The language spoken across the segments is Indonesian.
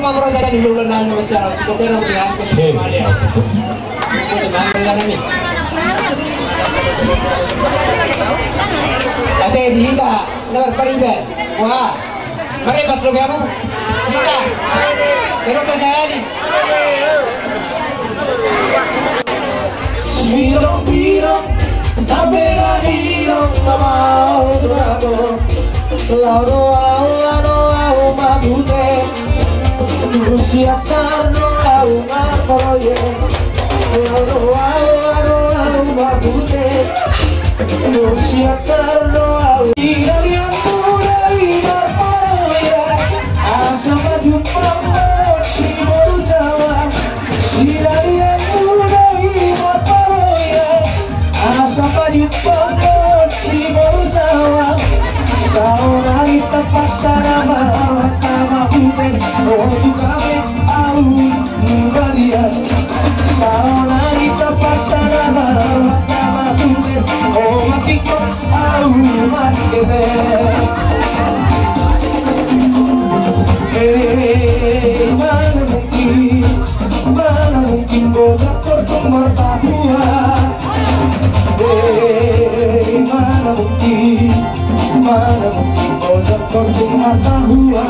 mau merasa dulu nang macam kita pernah melihat kemarin. Ate dihika, nomor paribe. Wah, mari pas lo kamu. Hika. Pero tajali. Miro, taberanido, tamao, dorado, lauro, mabute, Lucia Carno, marcoye, lauro, mabute, Lucia Carno, Italian pura y marcoye, asama jumpa si baru Jawa, Italian pura y marcoye, asama jumpa si baru Jawa. Sauna kita pasar mata putih, oh kami au mulia. Sauna kita pasar mata putih, oh matiko au mas kete. Mana mungkin bodoh kortum bertatua. Mana mungkin bodoh kortum bertatua.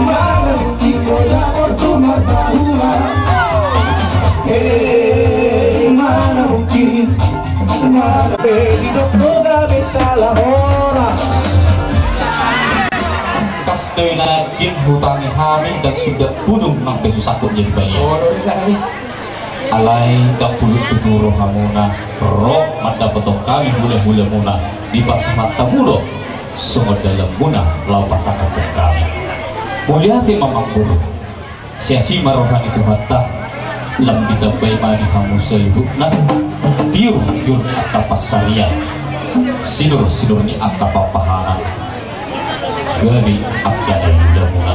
Mana mungkin bodoh kortum bertatua. Mana mungkin hidup gak bisa lah horas. Kas nakin hutangi kami dan sudah bunuh sampai susah kok jadi bayi. Alai tak pulut tuturo hamuna roh mata potong kami mula muna di pasangan tamulo sungguh dalam muna lau pasangan kami. Mulia hati mamang buru siasi marohan itu hatta lam ditabai mani hamu selihukna tiur jurni akka pasarian sinur ni akka papahanan gani akka dan muna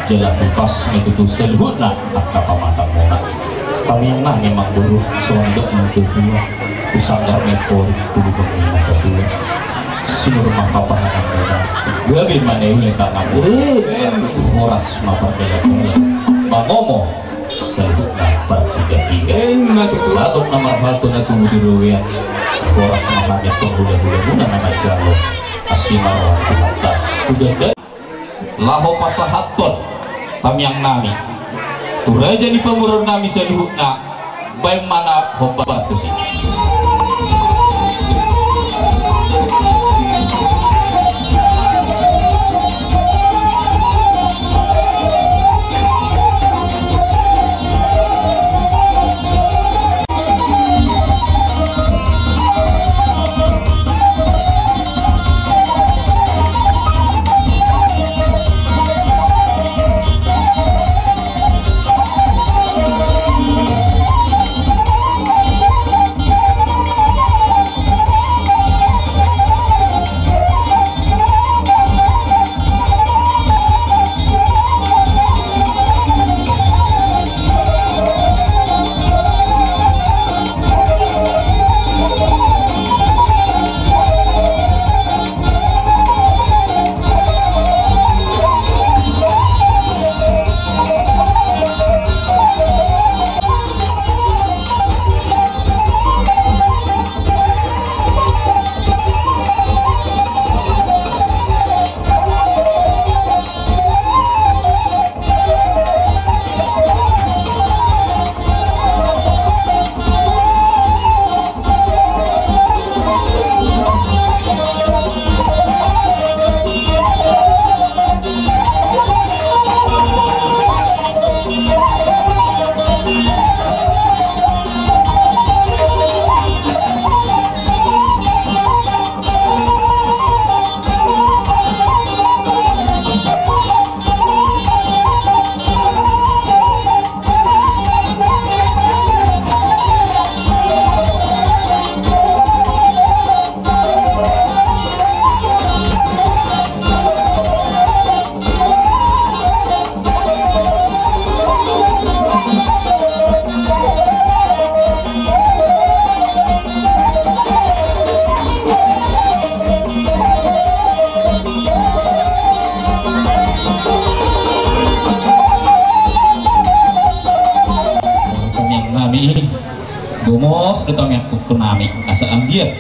jelas pas itu selihukna akka pamata muna. Kami yang memang buru sondok menutup dua tu sanggar mepor tubuh pemina satu sinur maka pahanan mereka bagaimana uleng tangan horas mapar bela mangomo selukna per tiga lagu nama batu natu mudiruya horas makanya penggula-gula muna nama jalo asimaro kumata tugas laho pasahaton kami yang nami tu raja di pemurun nami seluhukna bagaimana hobat tu sih. tos ketamian kunami asa ambiar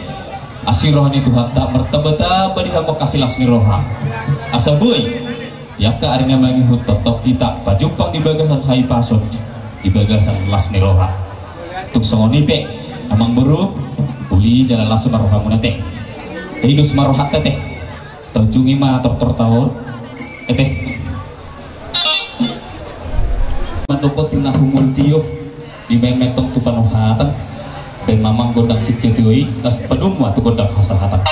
asih rohani Tuhan tak mertabata bari hamba kasih lasni roha asa boy yaka arina mangi hutot kita pajumpang di bagasan hai pason di bagasan lasni roha tuk songoni pe amang buru uli jalan las maroha munate higus maroha teteh tajungi ma tortor tahun eteh mandoko tina humul tiyo di metong tu panuhatan dan mamang gondang siti tioi las penum waktu gondang hasahatan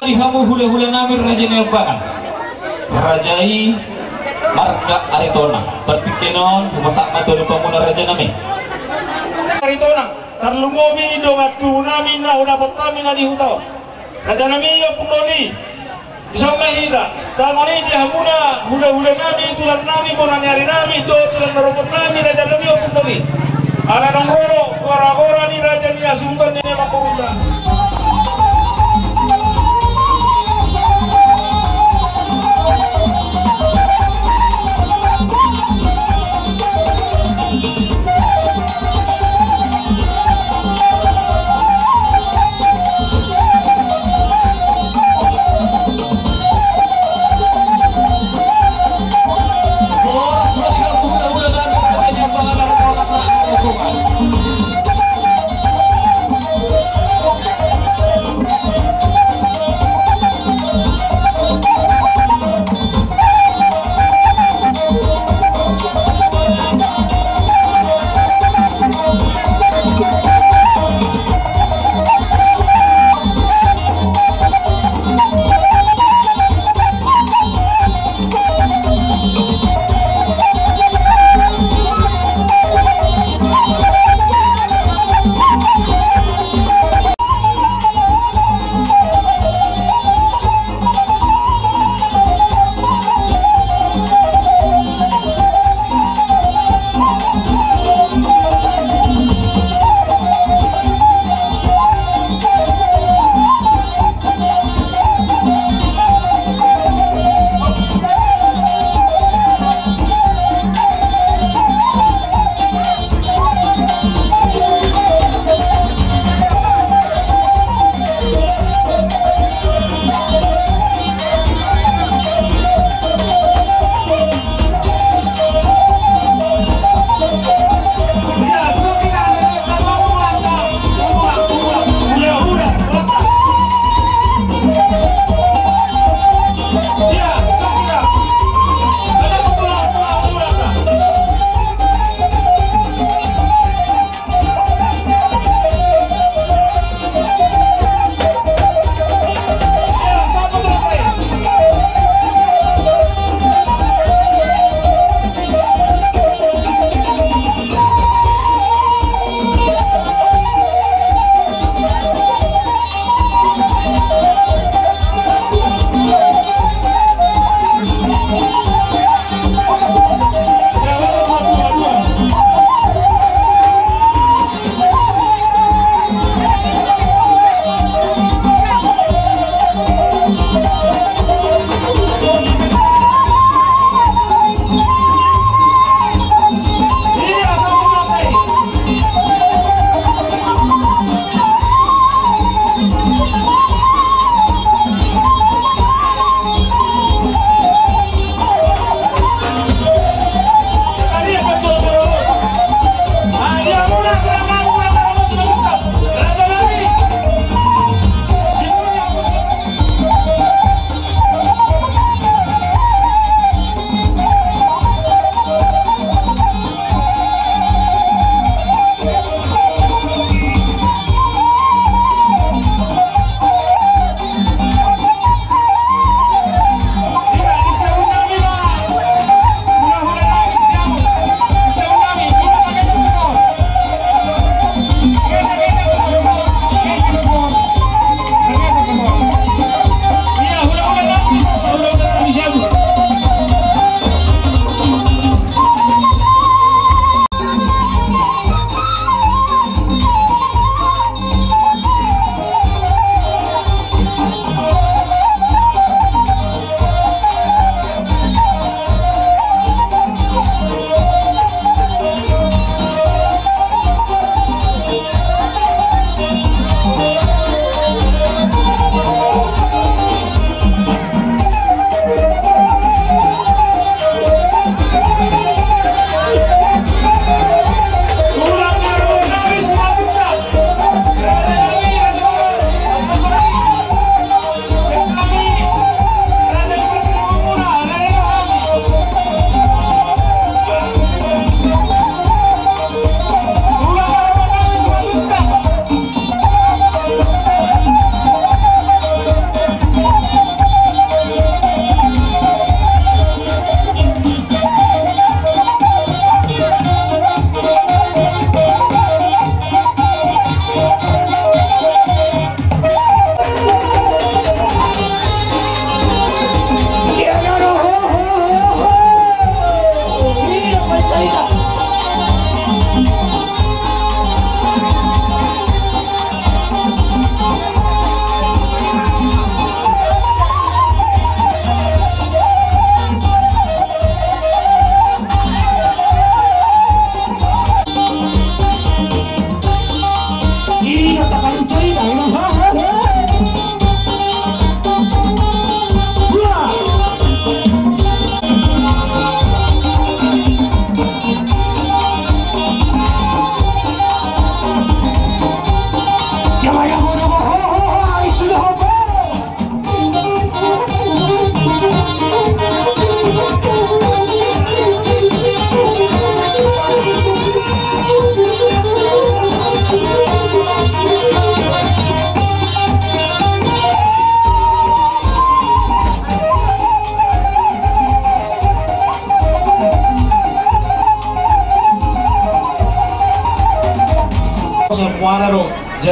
dihamu hula-hula namir raja nebakan rajai marga aritona pertikenon masak matonu pamuna raja nami aritona tarlungomi do matu nami na una potami di huto raja nami yo pundoni isomahida tangoni dia hamuna hula-hula nami tulang nami bonani hari nami do tulang narobot nami raja nami yo pundoni ana nongroro gora-gora ni raja ni asuntan ni makurunda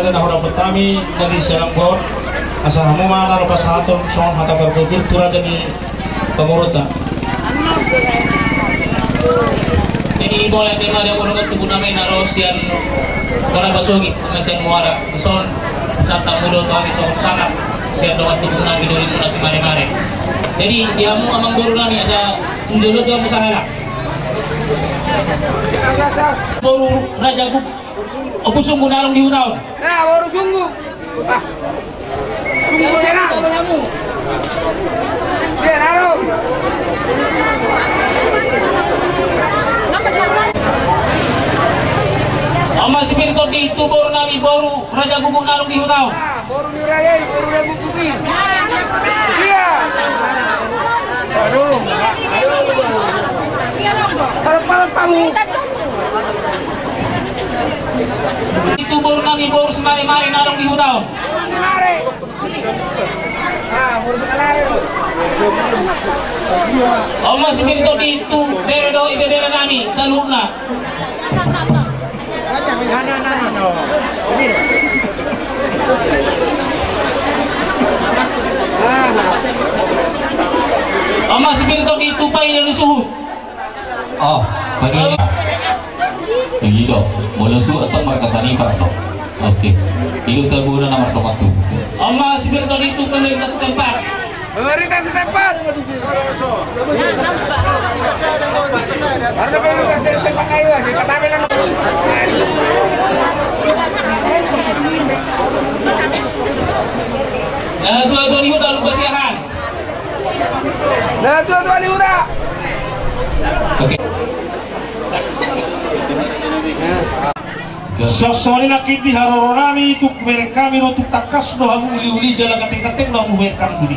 jadi dah dapat kami dari Selangor asa hamu mana lepas hatun soal mata berpikir tura jadi pemurutan. Jadi boleh tema dia orang tubuh namanya narosian karena basogi macam muara son santa mudo kami son sangat siap dapat tubuh nami dari munasi mare-mare. Jadi diamu amang baru nami asa tunjulu dia musahala. Baru raja guk aku sungguh nalong di hutau. Nah, baru sungguh. Sungguh senang. Dia nalong. Ama spirito dito baru nami baru raja guguk nalong di hutau. Nah, baru ni raja, baru dia bukukin. Iya. Aduh. Kalau kamu. Itu baru nami baru semari-mari nalong di hutau. Mari. Ah, baru sekali. Ama spirito dito dere do ibedere nami saluna. Ama spirito dito pa ina lusuhut. Oh, pagi yang hidup boleh su atau mereka sani para dok. Oke, hidup terguna nomor dok tu. Ama spirito dito pemerintah setempat. Pemerintah setempat. Karena pemerintah setempat kayu di Katabelan. Nah, dua-dua di hutan lupa siahan. Nah, dua-dua di hutan. Oke. Sosori nakit di haroronami itu mereka kami untuk takas no hamu uli-uli jalan kating-kating no mereka kami.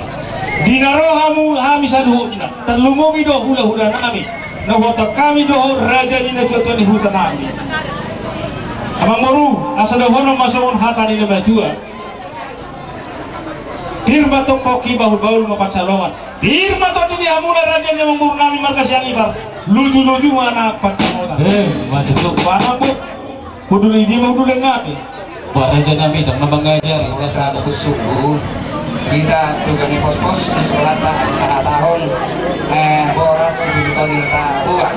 Di narohamu hami saduhuna terlumu bido hula-hula nami. No hotel kami do raja di natuan di hutan nami. Amang moru asa dohono masukon hata di nebajua. Dirma to koki baul-baul mapacalongan. Dirma to di hamuna raja di amang moru nami markas yang ibar. Luju-luju mana pacalongan. Macam tu. Mana pun hudul ini mau hudul nabi. Raja Nabi tak mengajar orang Sa sungguh kita tukang pos-pos di sekolah tahun boras di tabuan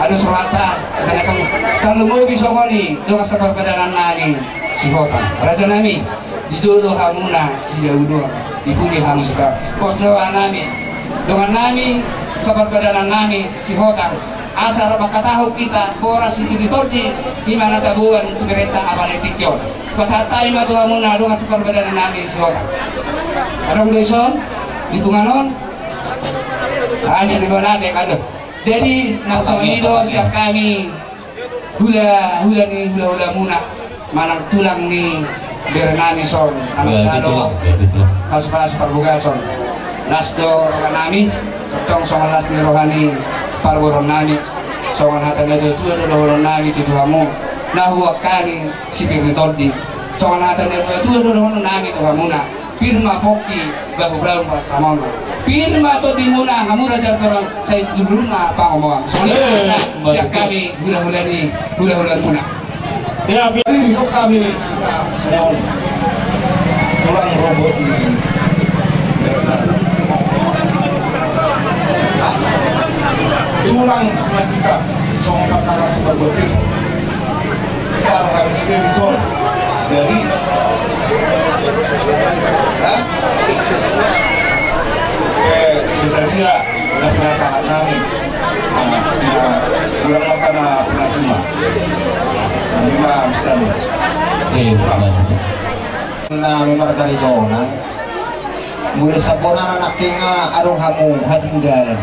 ada surata dan akan kalau mau bisa moni dengan sebab padanan nani si hotan raja nami dijodoh hamuna si Daudo dipuni hamu suka pos doa nami dengan nami sebab padanan nami si hotan asal bakatahu kita boras di todi di mana tabuan tu kereta abaletikyo pasatai matu hamuna dengan sebab padanan nami si hotan adong deson di Punganon aja di mana aduh jadi naksonido siap kami hula muna manang tulang ni berenami son anak kalo pas parbugason nasdo rohanami tong songan las ni rohani parboron nami songan hatan itu ada rohani nami itu hamu nahwa kani sipir ni todi songan hatan itu ada rohani nami itu hamuna firma poki bahu brown pak kamono firma to di muna hamu raja terang saya dulu na apa ngomong soalnya siap kami hula-hula muna ya biar ini kami semua tulang robot ini tulang selanjutnya semua pasangan berbutir kalau habis ini disol jadi sisanya na pinasahan namin ulang maka na pinasima semua bisa na memargari donan mula sa bonan anak tinga arong hamu hating jalan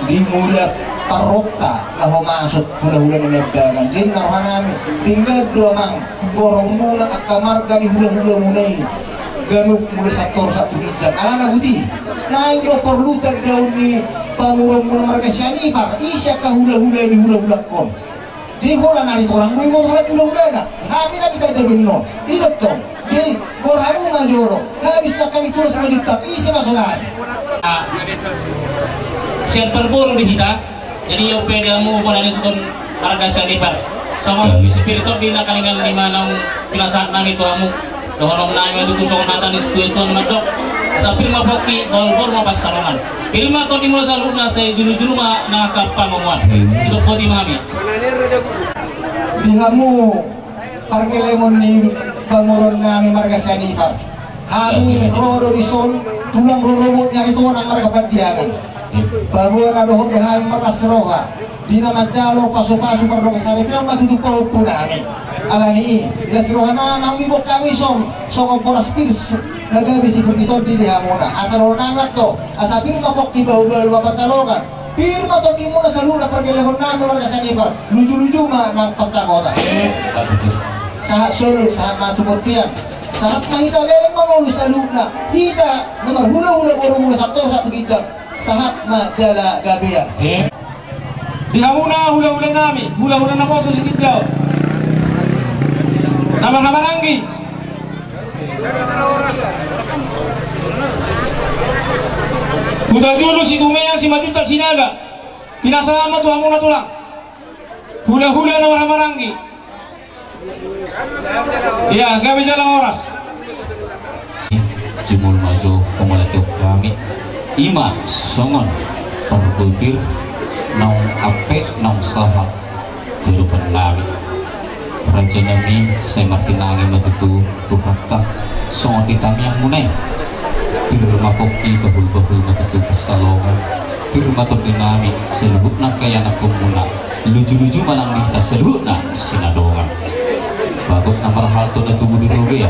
di mula parokta na humasot hula-hula na nebdagan din narohan namin tinggal dua mang borong mula at kamarga ni hula-hula mulay ganuk mula sa torsa tulijan alana buti naik do perlu terjauh ni pamurong mula marga siani par isya ka hula-hula ni hula-hula kon di bola nari orang mo mo hula-hula na kami na kita terbenno idot tong di boramu majoro habis na kami tulis sa juta isya masunari Siap berburu di kita jadi yo pedamu pun ada sukun harga sanibar sama spirito di nakalingan lima nang pinasaat nami to amu dohonom nami itu kusong natan istu itu ngadok sa pirma poki golbor ma pasarongan pirma to di mula salurna saya julu-julu ma nakapa mamuan hidup poti mami dihamu parkelemon ni banguron nami marga sanipar kami rodo di sol tulang rorobotnya itu orang marga padiagan bahwa nadohon dahal marga seroha dina mancalo paso-paso kardo kasarip yang matutup paut po namin alani ilas rohana mambibok kami song poras pirs nagabi si perniton di dihamuna asal namat to asa pirma kok tiba ubal pancalokan pirma to di muna saluna pergelehon namin marga sanipar luju-luju ma nang pagkakota sahat solo sahat matuputian sahat mahita leleng mamulus saluna hita namar hula-hula borong mula satu kijang sahat majala gabian dihamuna hula-hula nami hula-hula na po si Tidlaw nama-nama ranggi udah dulu si Tumea si Majuta Sinaga pinasama tuh hamuna tulang hula-hula nama-nama ranggi ya gabi jalan oras jumul maju pemalatuk kami ima songon perkulpir naung ape naung sahat turupan nabi raja nabi saya martinangi matutu tuhata songot ditami yang munai pirma koki bahul-bahul matutu pasalongan pirma to dinami selebutna kaya nak komuna luju-luju manang minta selebutna sinadongan bagot namar hal to na tubuh ya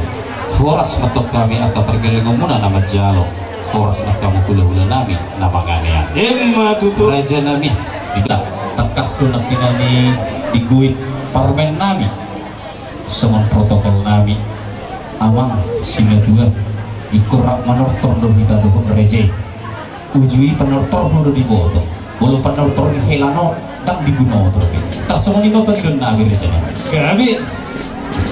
foras matok kami akan pergelengan muna nama jalo foras nak kamu hula-hula nami nama ganea emma tutu raja nami tidak tekas ko nakinani diguit parmen nami semua protokol nami amang sinatuan ikurak manortor do kita do reje ujui penortor do diboto bolu penortor di helano dang dibunuh terus tersemua ini pengen nami reje gabi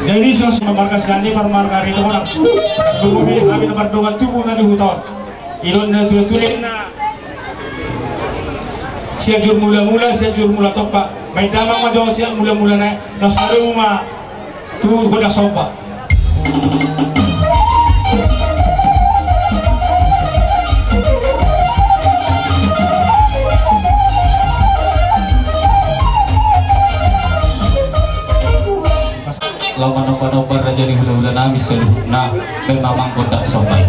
jadi sos memarkas gani parmarkar itu orang bumi kami dapat dongan tubuh na di hutan iron na tulen siap jur mula-mula siap jur mula topak main damang majong siap mula-mula na nasaru ma tu bodak sopa lawan nobar raja di hula-hula nami seluhna memang bodak sopa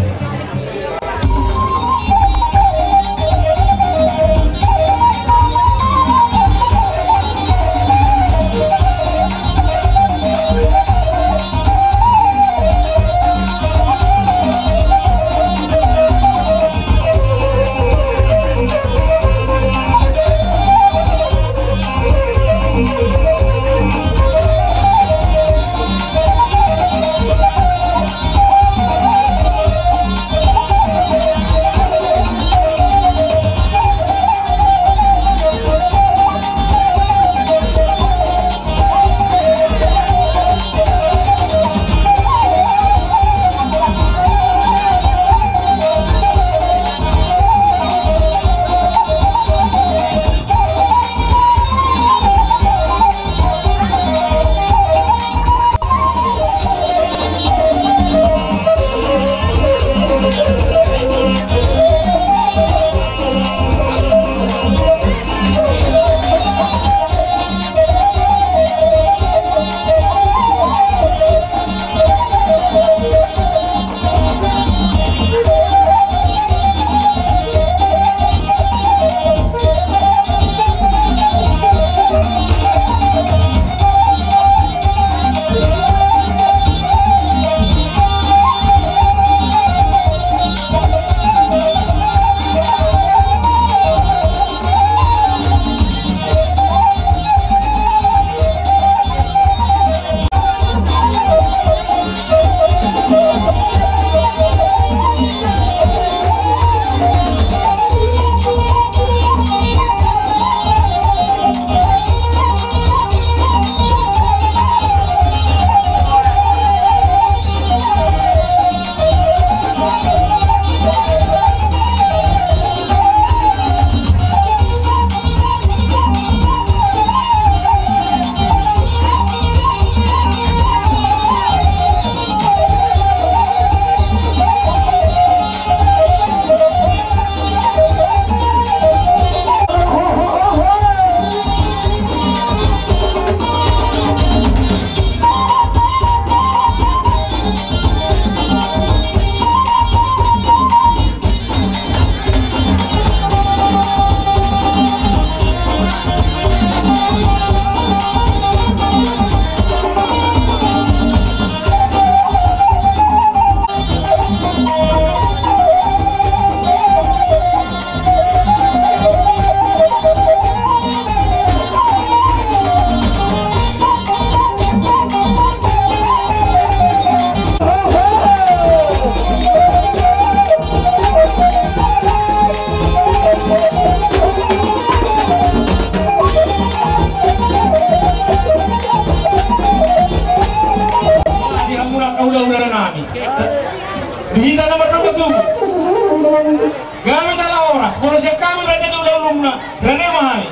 Kalau siap kami raja dulu lumna, rane mahai.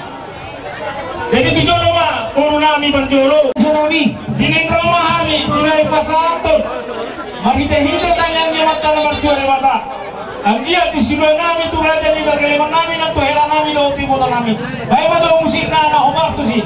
Jadi tujuh rumah, puru nami berjolo. Nami, dinding rumah kami, mulai pasatun. Mari kita hingga tanya nyemat nomor 2 lewata. Anggia di sini nami tu raja di berkeleman nami nak tu hela nami lo timota nami. Baik betul musik nana obat tu sih.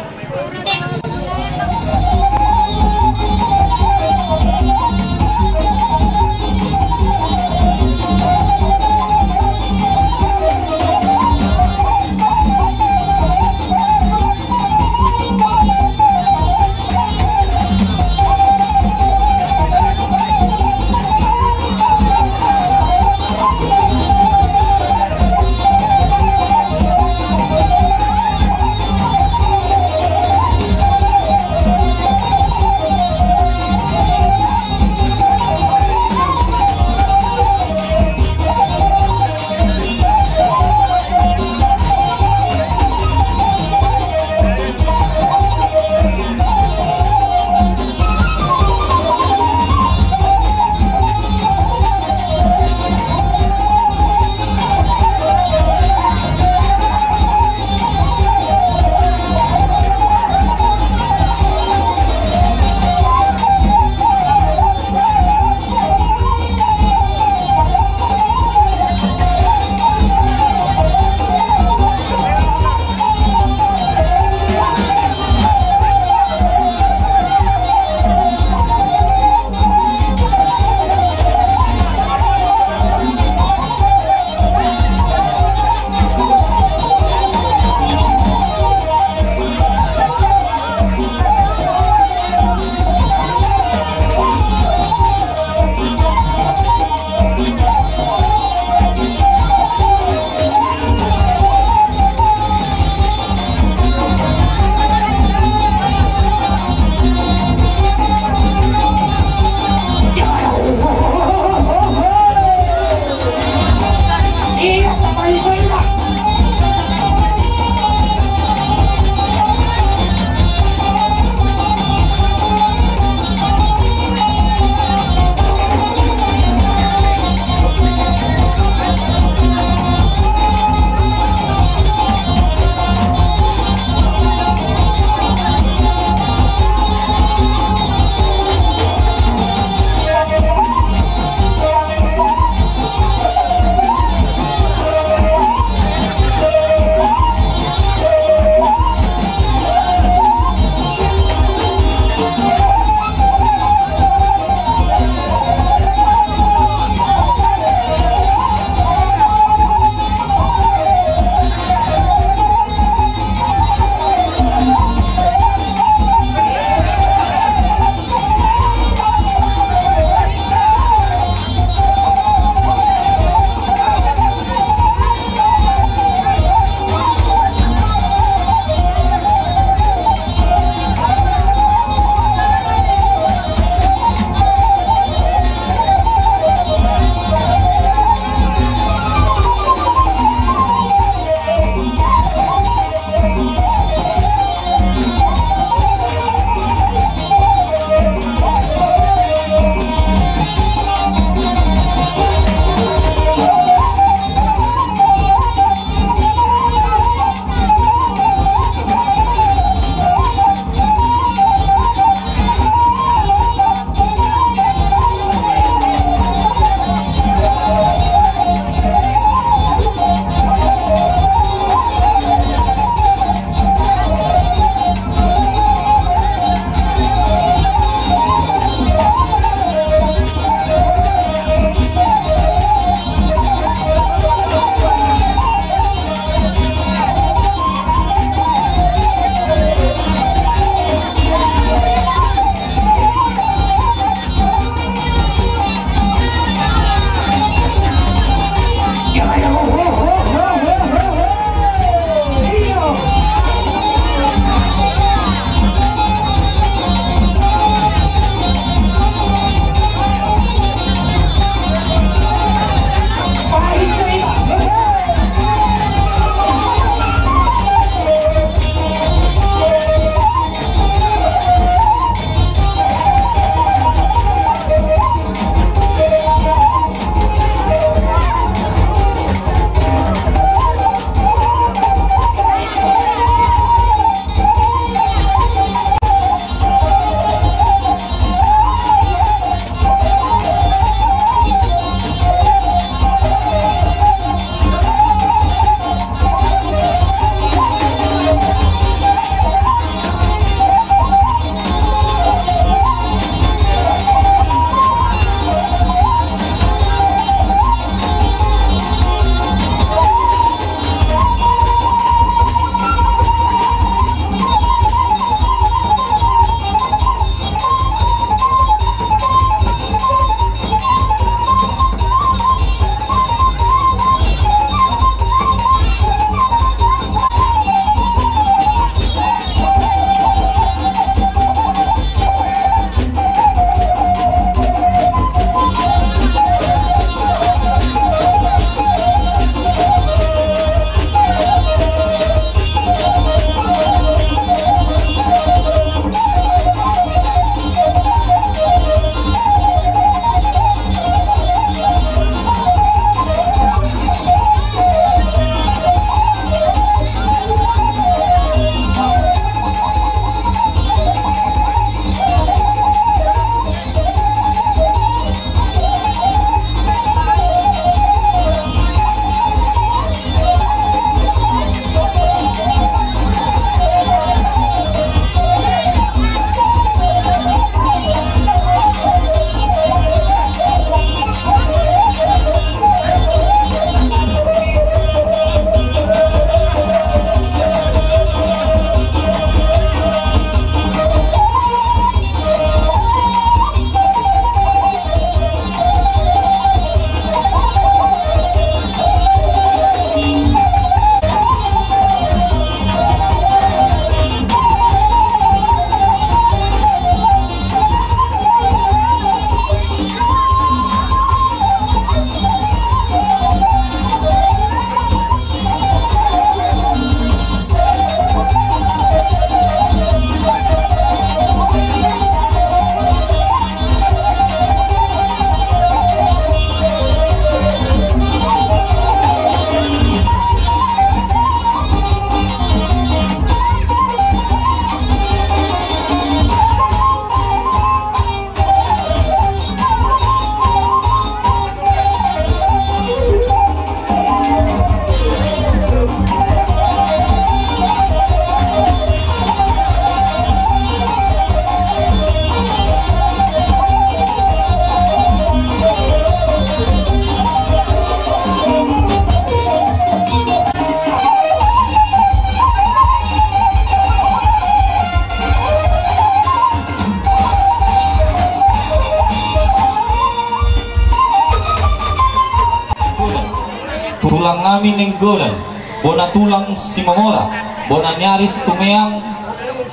tulang nami nenggodan bona tulang si mamora bona nyaris tumeang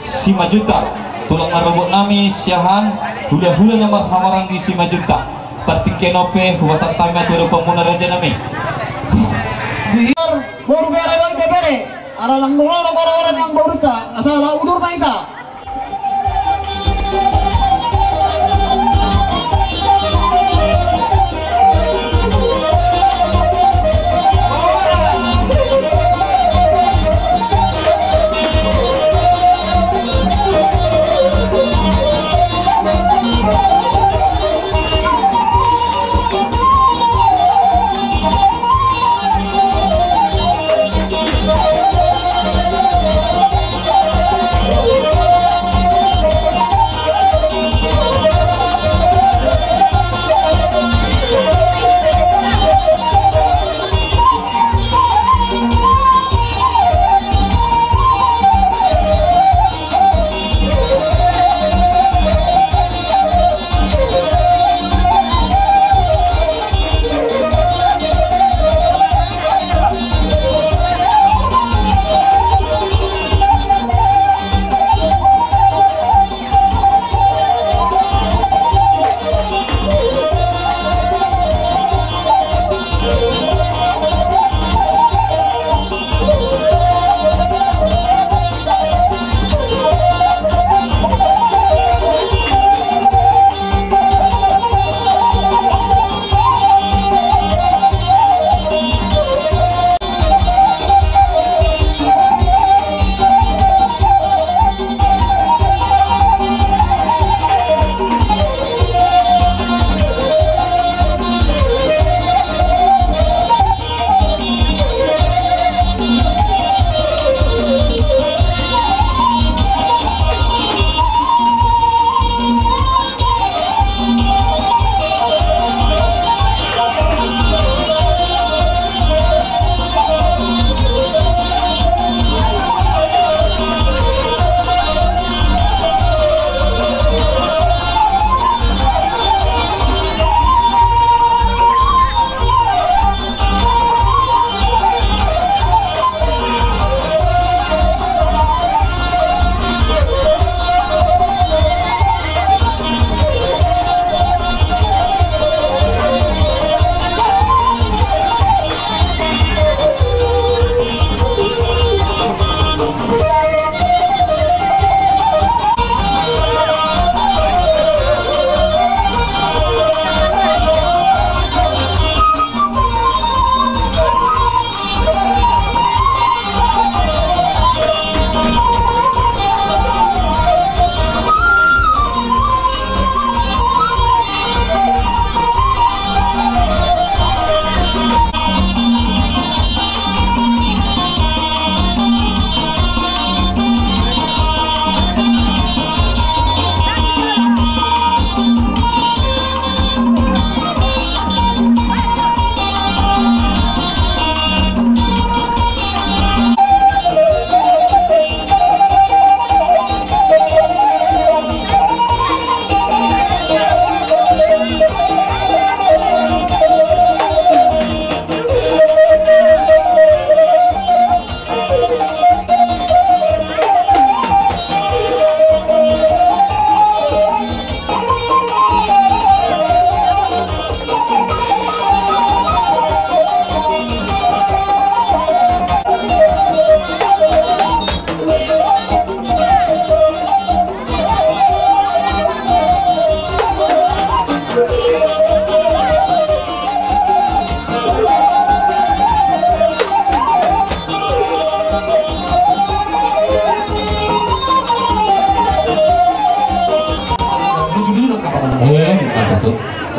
si majuta tulang marobot nami siahan hula-hula nomor hamarang di si majuta batik kenope huwasan tami atuh pamuna raja nami Biar baru bere dari bebere ada lang nurang orang-orang yang baru ta asal udur maita.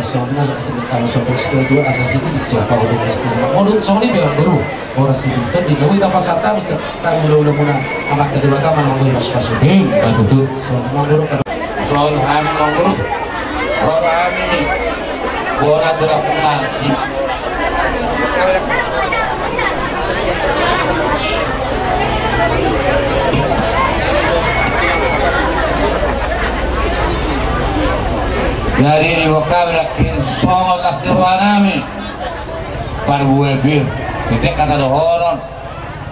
soalnya kalau sobat itu asas itu di siapa udah pasti menurut soalnya memang baru orang sih itu di kau itu pasata bisa kan udah muna amat kedua taman mau masuk masuk betul soalnya baru kalau soalnya kami baru orang ini orang tidak kenal sih. Jadi di waktu berakhir songolas di ruanami para buebir Kita kata dohoron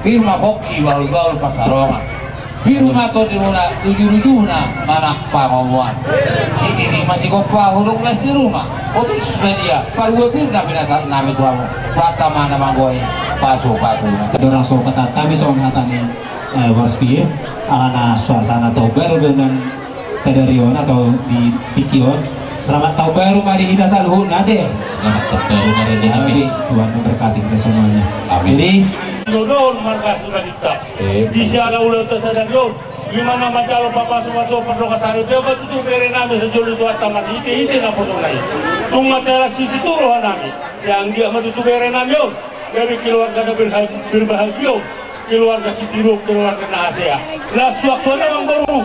firma hoki baul-baul pasarongan firma to di muna tujuh-tujuhna manak pangomuan si masih kopa hurung les di rumah putus dia parua firna binasat nami tuamu fata mana manggoy pasu-pasu dorang so pasat kami so ngatani warspi alana suasana tahun baru dengan sadarion atau di Tikion. Selamat tahun baru mari kita saluhun nade. Selamat tahun baru mari Nabi. Tuhan memberkati kita semuanya. Amin. Jadi Nodon marga sudah kita. Di sana ulah tersadarion. Gimana macam papa suwaso perlu kasari dia betul tu beri nami sejauh itu ataman ite na posonai. Tung macara situ tu rohan nami. Siang dia betul tu beri nami on. Dari keluarga berbahagia. Keluarga Citiru, keluarga Nahasea. Nah suasana yang baru.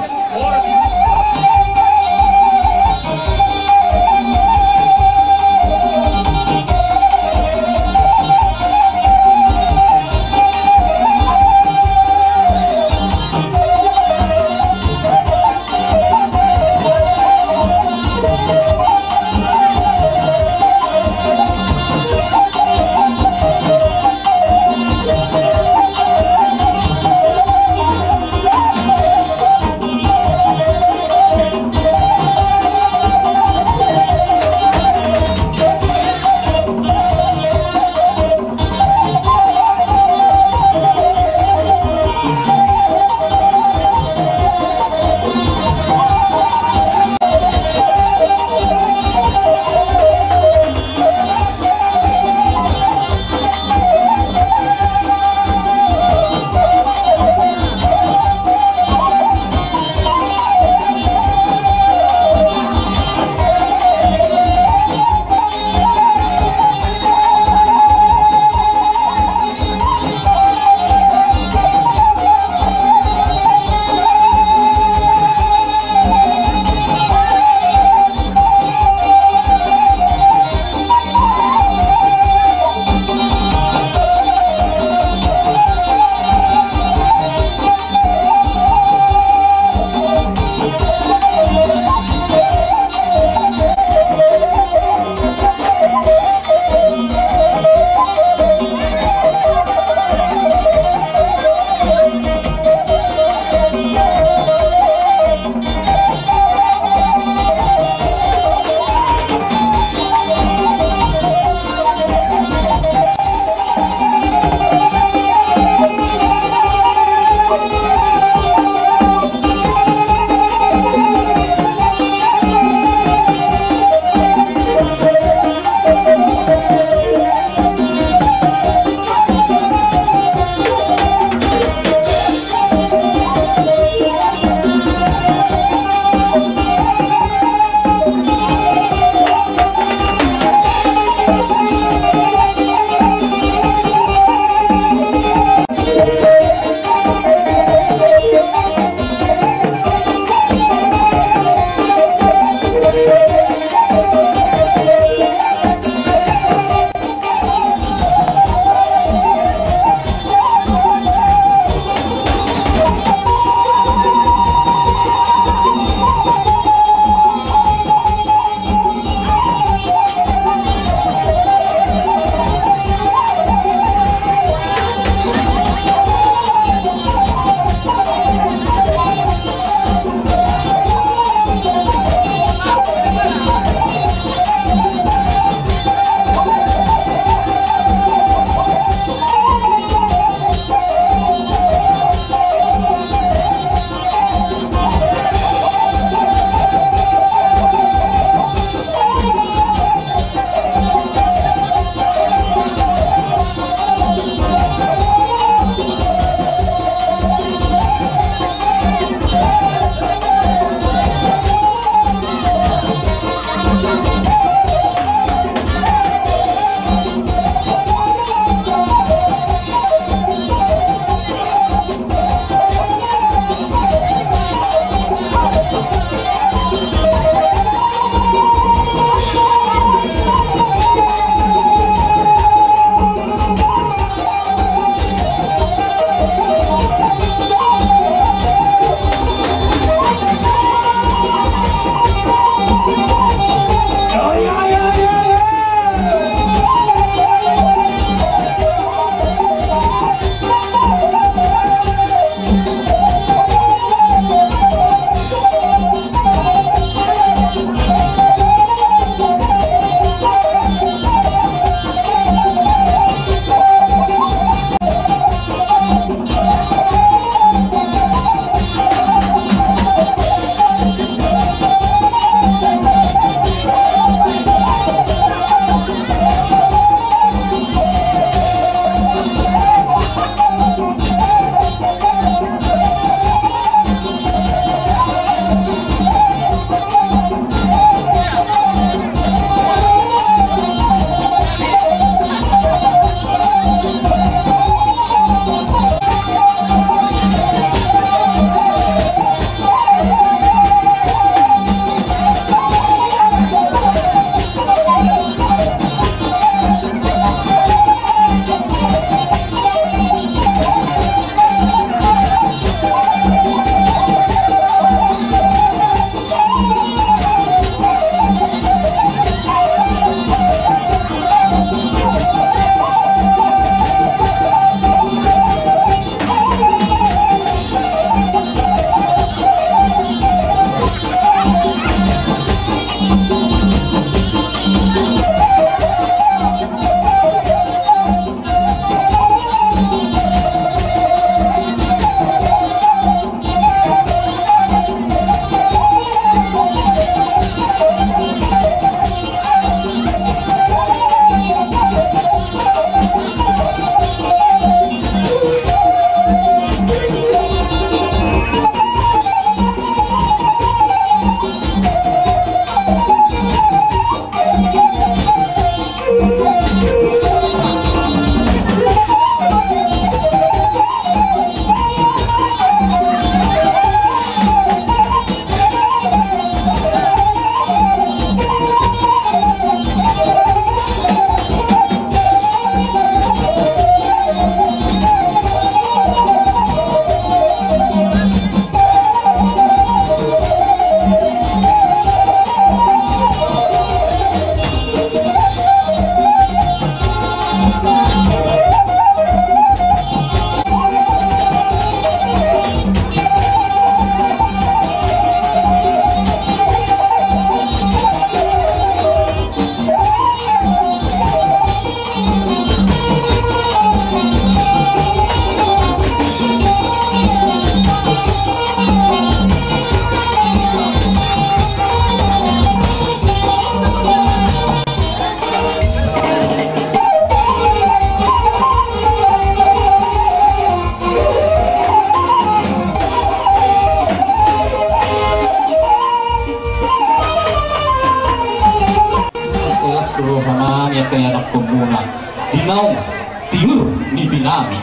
nami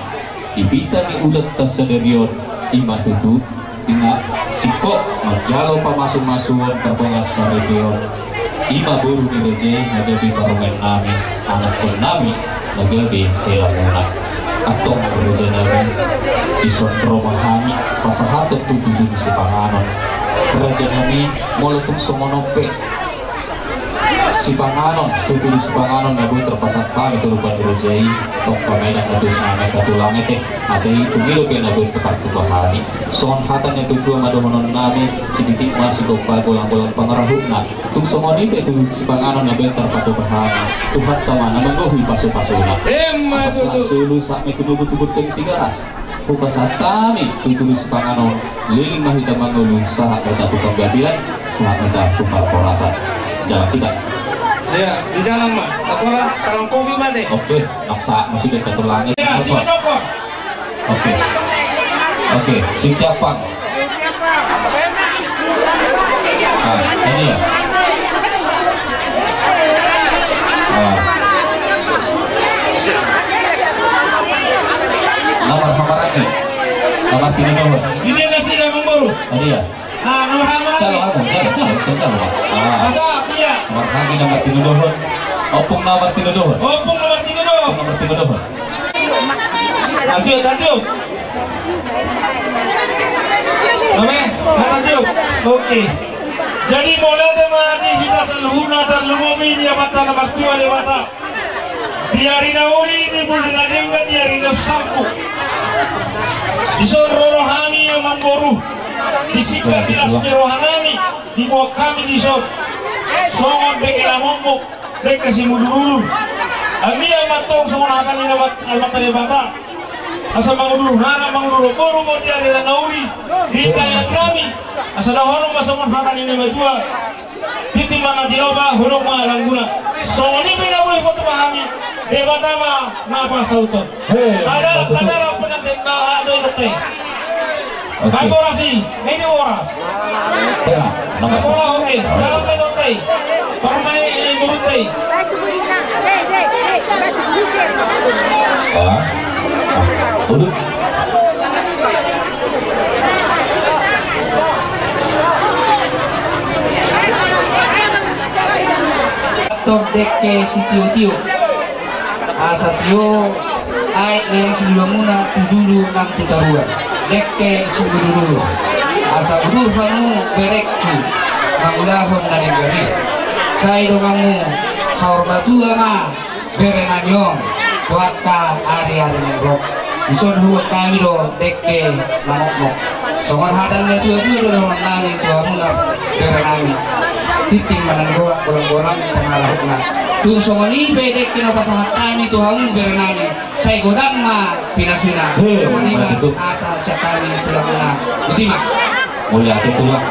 ibita mi ulat tasaderion ima tutu ina siko majalo pamasuk-masuan terbalas sarebeon ima buru ni rejei nagabi parumen nami anak pun nami nagabi kelamuna atong rejei nami ison romahani pasahatok tutu di sipanganon rejei nami molotung somonope sipanganon tutu di sipanganon nabu terpasat kami terupan rejei tok pamenang utus nami katulangnya teh ada itu milo kena nabu kepartu bahani son hatannya tutu madomonon nami si masih gopa bolang-bolang pangarahutna tung somoni itu sipanganon nabu terpatu bahani tuhat tamana menggohi pasu-pasuna asasna sulu sak metubut-tubut kami 300 Pukasat kami tutu di sipanganon liling mahita mangulu sahat kita tukang gabilan sahat kita tukar porasan jangan tidak. Ya, di jalan mah. Akola sarang kopi mate. Oke, maksa masih dekat langit. Ya, si Doko. Oke, siap Pak. Nah, ini ya. Nomor lagi. Nomor 3 Ini nasi emang baru. Tadi ya. Nah, nomor lagi. Kalau Masa iya. Nomor lagi nomor 3 Opung nomor 3 Opung nomor 3 Lanjut. Lanjut. Oke. Jadi mulai temani kita seluhuna terlumumi dia mata nomor 2 lewata. Diari nauri di bulan nadengga diari nafsaku. Ison rohani yang mamboru. Disikat bilas rohanami di bawah kami di son. Songon bekela mombok dek kasih mudurulur. Ani yang matong songon akan ini mata bata. Asa manguduru hana manguduru boru mau dia di nauri di kayak kami. Asa dahulu masongon akan ini matua. Titi mana diloba huruf malangguna. Songon ini bina boleh foto pahami. Debata mah napa sauton. Tagar pengantin na ada itu. Baik orasi, ini oras. Nakola oke, dalam metode. Permain berhenti. Uduk. Tok deke si tio asa tio ai neng sebelumuna 76 tutaruan deke sumuduru asa budur kamu berekku mangulahon nadeng gani sai dongamu saur batu ama berenanyong tuaka ari-ari menggok ison huwa kami do deke lamok-mok songon hatan dia tua-tua do nani tuamuna berenami titing mananggoa gorong-gorong pengalahuna tung somoni pedek kena pasangan kami tuhamu berenami saya godang ma pinasuna somoni mas atas sekali tulamuna betima mulia itulah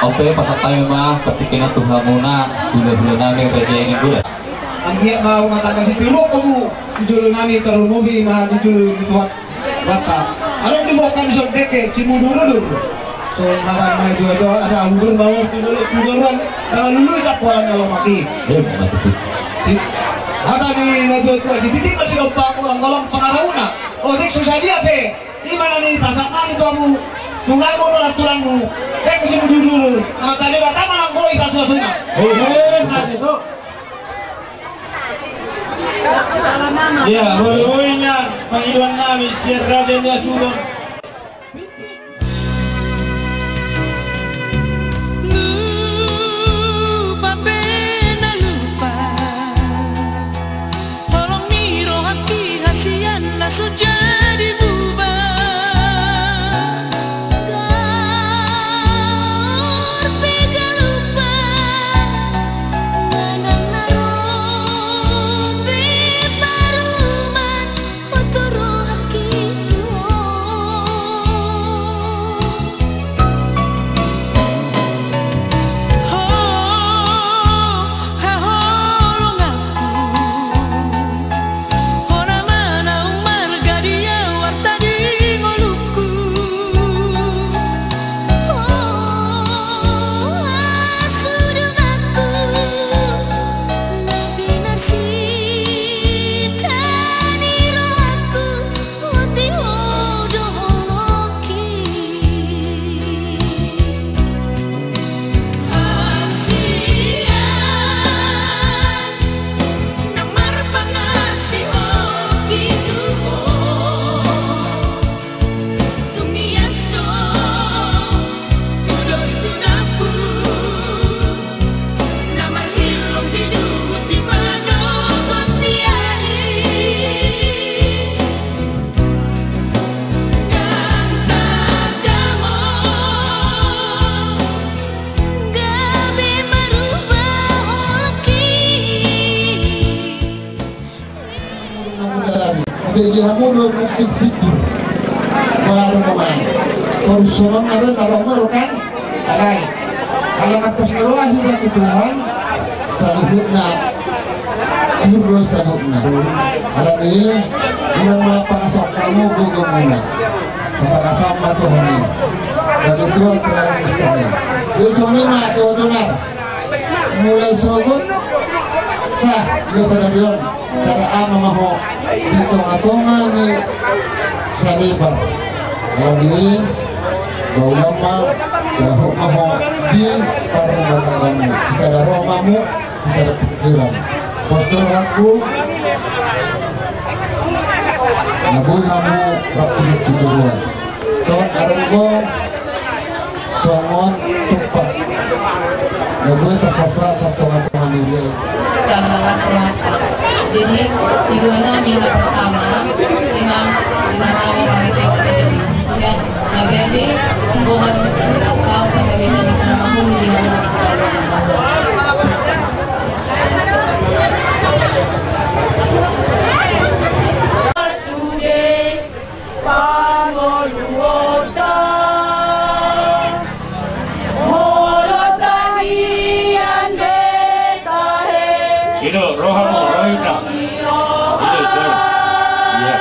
oke pasat kami mah ketikena tuhamuna gula-gula nami reja ini gula Ambiak mau mata kasih piruk kamu julu nami terlalu mobil mah julu di tuat bata ada di bawah kami deke cimu dulu so kata mai dua asal hudur mau huduran lulu cap polan kalau mati kata ni nado tu si titik masih gampang ulang-ulang pengaruhna oh dek susah dia pe di mana nih pasar nami tuamu tunggalmu nolak tulangmu dek kasih dulu tadi bata malang koi pas-pasuna nanti tu. Ya, boleh-bolehnya panggilan nami siar Raden ya Sultan. Lupa pena lupa, tolong miro hati hasian naso jadi bubar. Pega lupa, nganang naron baruman otoro haki haholong aku, hona mana umar gadia bagi hamuno mungkin sipur baru naman terus sorong na rin aromero kan alay alamat pas naluahi na Tuhan sa luhod na turo sa luhod na alam niyo unang mga pangasama mo gugo muna pangasama Tuhan niyo bagi Tuhan telah mustahil besok ni mga tuwa-tunar mulai sogot sa iyo sa daryon sa ama maho dito nga ni Sanibar alam niyo baulama lahok maho di para mabatang mo sisa daroma mo sisa pikiran postur aku nabuha mo rapidit tuturuan sawat arunggong songon tupak nabuha tapasat sa tungan-tungan nila salah selatan. Jadi sigana jila pertama memang lama paling tengok dan nagami bukan akau pada bisa dikenal di Hidup, rohamu, rohita. Hidup, ya.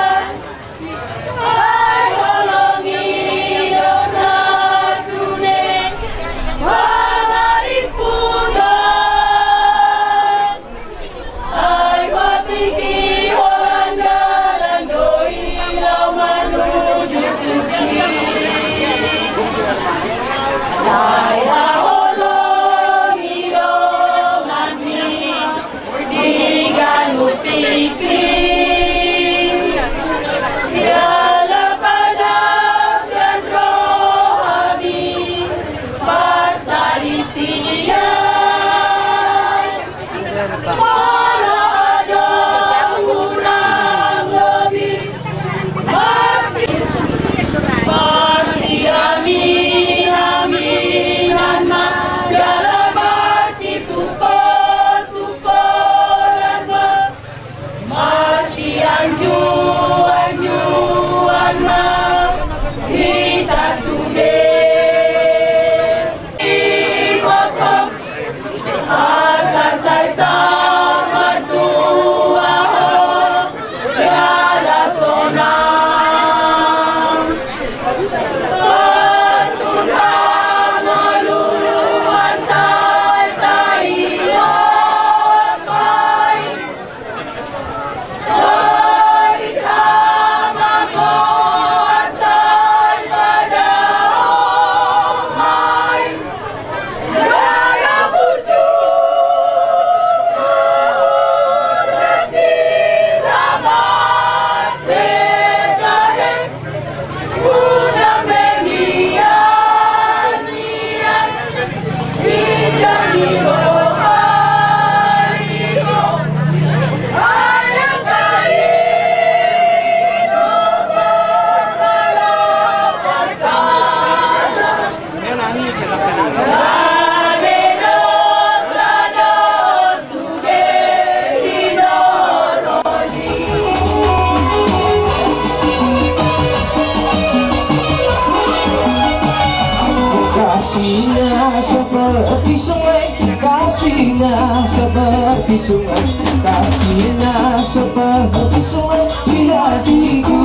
Kasihnya seperti sungai, kasihnya seperti sungai, kasihnya seperti sungai di hatiku.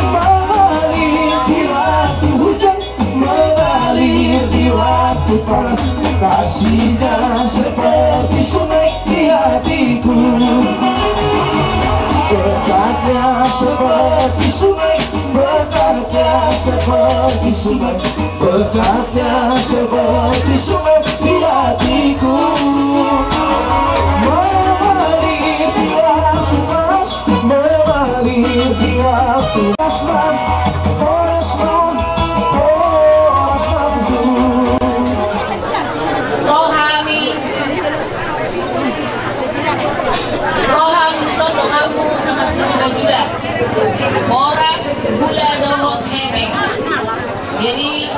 Mengalir di waktu hujan, mengalir di waktu panas, kasihnya seperti sungai di hatiku. Berkatnya seperti sungai, berkatnya seperti sungai, berkatnya seperti sungai di hatiku. Mengalir di waktu panas, mengalir di waktu asman, asman, asmanku. Rohami sodong kamu dengan sebuah juga boras gula dohot hemeng. Jadi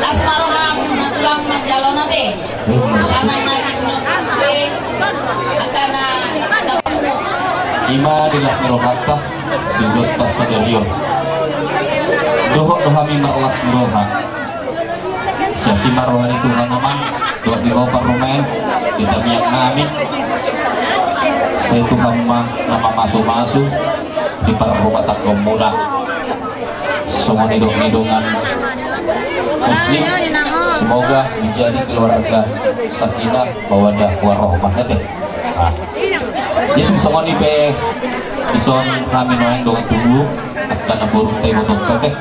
lasma roham natulang manjalo nate alana nari sinopate akana dapamu Ima dilas ngerokata di Gota Sadarion dohok dohami marlas ngeroha siasi marohan itu naman dohok di ropar rumen kita miyak nami saya itu nama masuk-masuk di para rumah tangga muda semua hidung-hidungan muslim semoga menjadi keluarga sakinah mawaddah warahmah teh. Jadi semua ni pe ison kami noeng dengan tubuh karena burung teh botol teh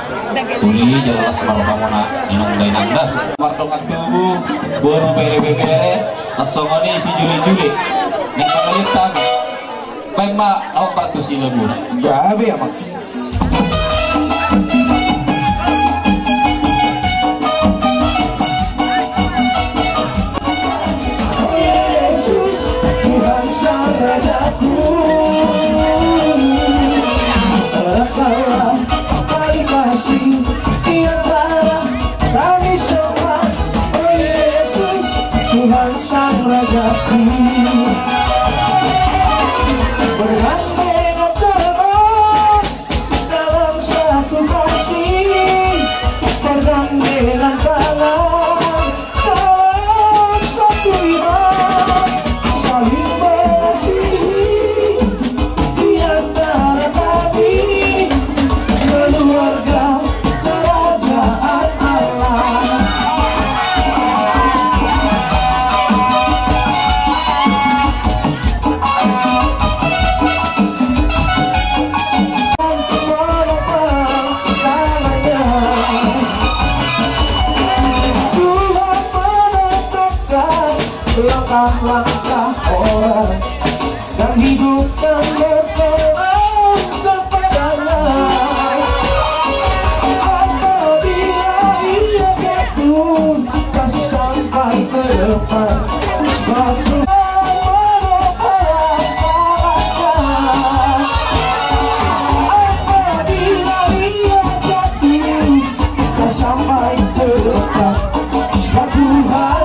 uli jelas marhamona inong dai nangda martongan tubuh baru bere-bere asongoni si Juli-Juli ning pamalita memang au patu silebu gabe amat Rajaku, Engkaulah paling kasih di antara kami semua. Oh Yesus, Tuhan Sang Rajaku, bergandengan tangan dalam satu kasih, bergandengan tangan dalam satu iman, saling langkah-langkah orang dan hidupkan berperan kepadanya. Apabila ia jatuh tak sampai ke depan, sebab Tuhan menopang. Apabila ia jatuh tak sampai ke depan, sebab Tuhan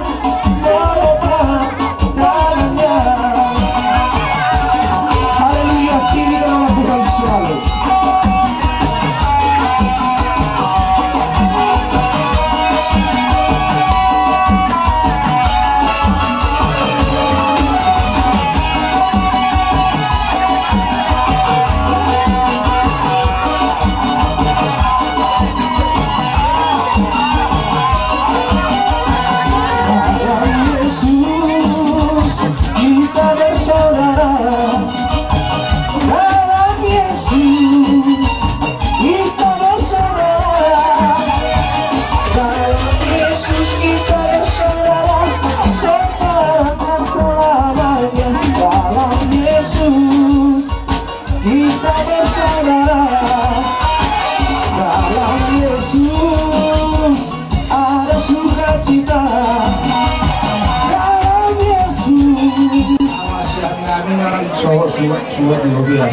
suat di Robian.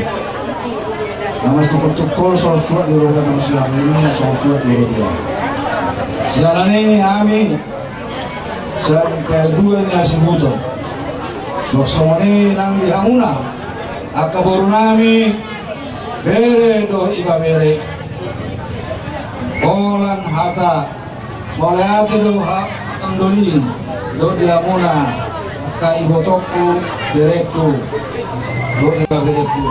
Nama tukul suat di Robian nama siapa ini suat di Robian. Siaran ini kami sampai dua ni asibuto. Suasana ini nang di Hamuna. Akabaru nami bere do iba bere. Olan hata mulai hati do hatang doli do di Hamuna. Kai botoku bereku do iba bereku